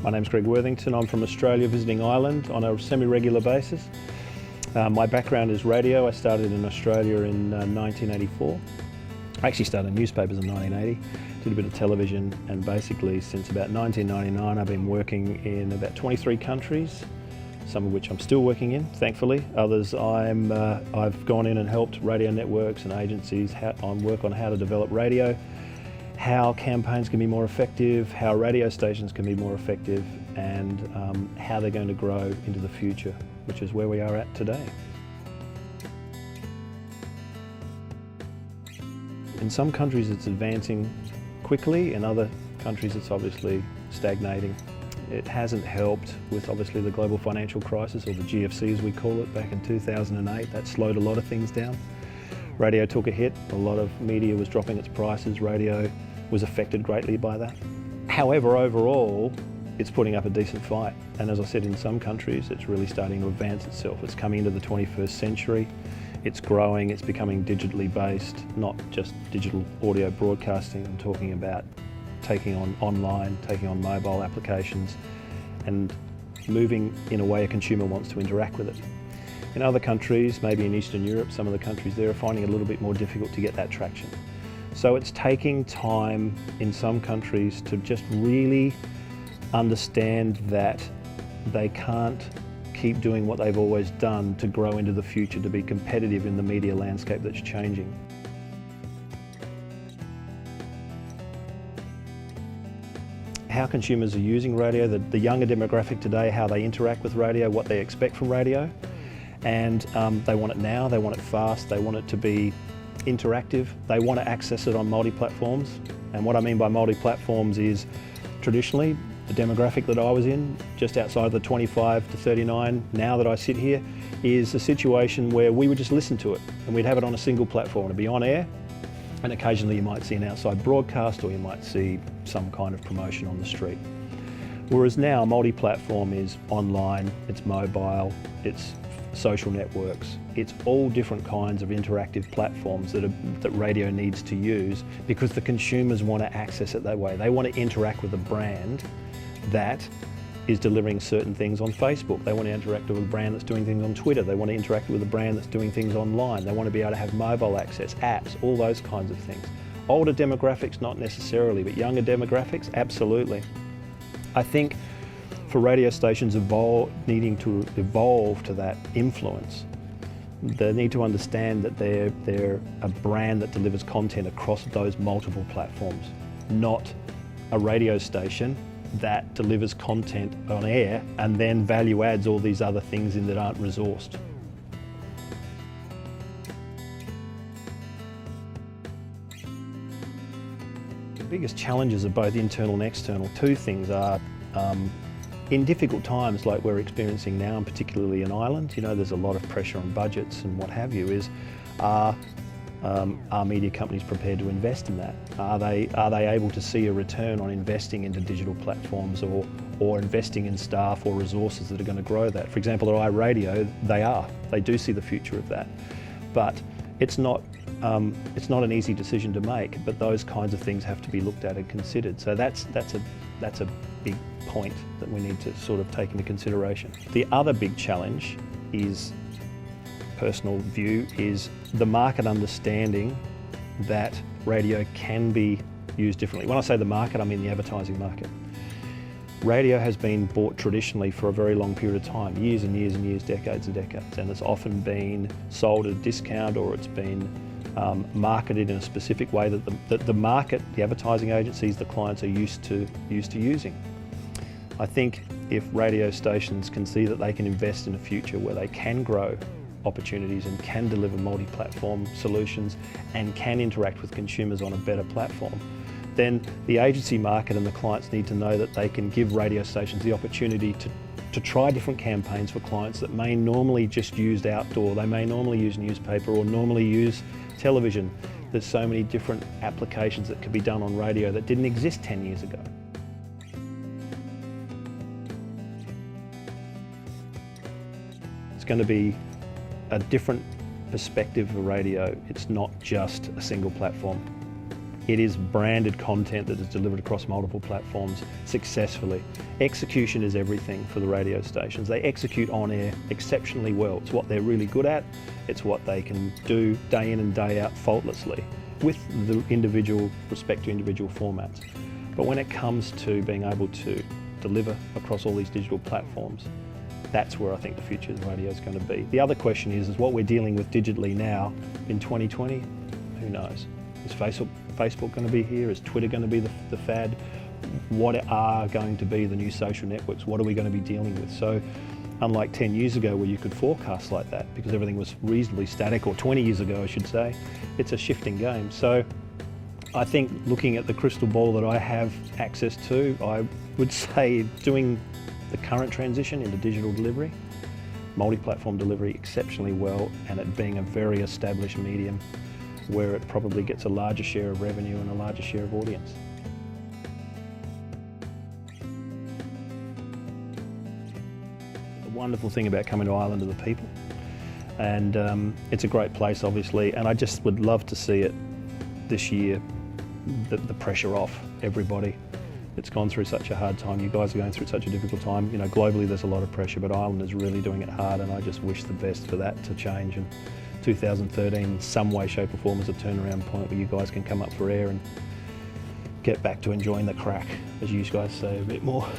My name's Greg Worthington. I'm from Australia, visiting Ireland on a semi-regular basis. My background is radio. I started in Australia in 1984. I actually started in newspapers in 1980, did a bit of television, and basically since about 1999 I've been working in about 23 countries, some of which I'm still working in, thankfully. Others I've gone in and helped radio networks and agencies on work on how to develop radio, how campaigns can be more effective, how radio stations can be more effective, and how they're going to grow into the future, which is where we are at today. In some countries it's advancing quickly, in other countries it's obviously stagnating. It hasn't helped with obviously the global financial crisis, or the GFC as we call it, back in 2008. That slowed a lot of things down. Radio took a hit, a lot of media was dropping its prices, radio was affected greatly by that. However, overall, it's putting up a decent fight. And as I said, in some countries, it's really starting to advance itself. It's coming into the 21st century. It's growing, it's becoming digitally based, not just digital audio broadcasting. I'm talking about taking on online, taking on mobile applications, and moving in a way a consumer wants to interact with it. In other countries, maybe in Eastern Europe, some of the countries there are finding it a little bit more difficult to get that traction. So it's taking time in some countries to just really understand that they can't keep doing what they've always done to grow into the future, to be competitive in the media landscape that's changing. How consumers are using radio, the younger demographic today, how they interact with radio, what they expect from radio, and they want it now, they want it fast, they want it to be interactive, they want to access it on multi-platforms. And what I mean by multi-platforms is, traditionally, the demographic that I was in, just outside the 25 to 39, now that I sit here, is a situation where we would just listen to it and we'd have it on a single platform. It'd be on air, and occasionally you might see an outside broadcast, or you might see some kind of promotion on the street. Whereas now, multi-platform is online, it's mobile, it's social networks, it's all different kinds of interactive platforms that radio needs to use, because the consumers want to access it that way. They want to interact with a brand that is delivering certain things on Facebook. They want to interact with a brand that's doing things on Twitter. They want to interact with a brand that's doing things online. They want to be able to have mobile access, apps, all those kinds of things. Older demographics, not necessarily, but younger demographics, absolutely. I think for radio stations needing to evolve to that influence, they need to understand that they're a brand that delivers content across those multiple platforms, not a radio station that delivers content on air and then value adds all these other things in that aren't resourced. The biggest challenges are both internal and external. Two things are, in difficult times like we're experiencing now, and particularly in Ireland, you know, there's a lot of pressure on budgets and what have you, is are media companies prepared to invest in that? Are they able to see a return on investing into digital platforms, or investing in staff or resources that are going to grow that? For example, at iRadio, they do see the future of that. But it's not an easy decision to make, but those kinds of things have to be looked at and considered. So that's a big point that we need to sort of take into consideration. The other big challenge is, personal view, is the market understanding that radio can be used differently. When I say the market, I mean the advertising market. Radio has been bought traditionally for a very long period of time, years and years and years, decades and decades, and it's often been sold at a discount, or it's been marketed in a specific way that the market, the advertising agencies, the clients are used to using. I think if radio stations can see that they can invest in a future where they can grow opportunities and can deliver multi-platform solutions and can interact with consumers on a better platform, then the agency market and the clients need to know that they can give radio stations the opportunity to try different campaigns for clients that may normally just use outdoor, they may normally use newspaper or normally use television. There's so many different applications that could be done on radio that didn't exist 10 years ago. It's going to be a different perspective of radio. It's not just a single platform. It is branded content that is delivered across multiple platforms successfully. Execution is everything for the radio stations. They execute on air exceptionally well. It's what they're really good at. It's what they can do day in and day out faultlessly with the individual respect to individual formats. But when it comes to being able to deliver across all these digital platforms, that's where I think the future of radio is going to be. The other question is what we're dealing with digitally now in 2020, who knows? Is Facebook going to be here? Is Twitter going to be the fad? What are going to be the new social networks? What are we going to be dealing with? So unlike 10 years ago where you could forecast like that because everything was reasonably static, or 20 years ago I should say, it's a shifting game. So I think looking at the crystal ball that I have access to, I would say doing the current transition into digital delivery, multi-platform delivery exceptionally well, and it being a very established medium where it probably gets a larger share of revenue and a larger share of audience. The wonderful thing about coming to Ireland are the people, and it's a great place obviously, and I just would love to see it this year, the pressure off everybody. It's gone through such a hard time. You guys are going through such a difficult time. You know, globally there's a lot of pressure, but Ireland is really doing it hard, and I just wish the best for that to change. And 2013 in some way, shape or form is a turnaround point where you guys can come up for air and get back to enjoying the crack, as you guys say a bit more.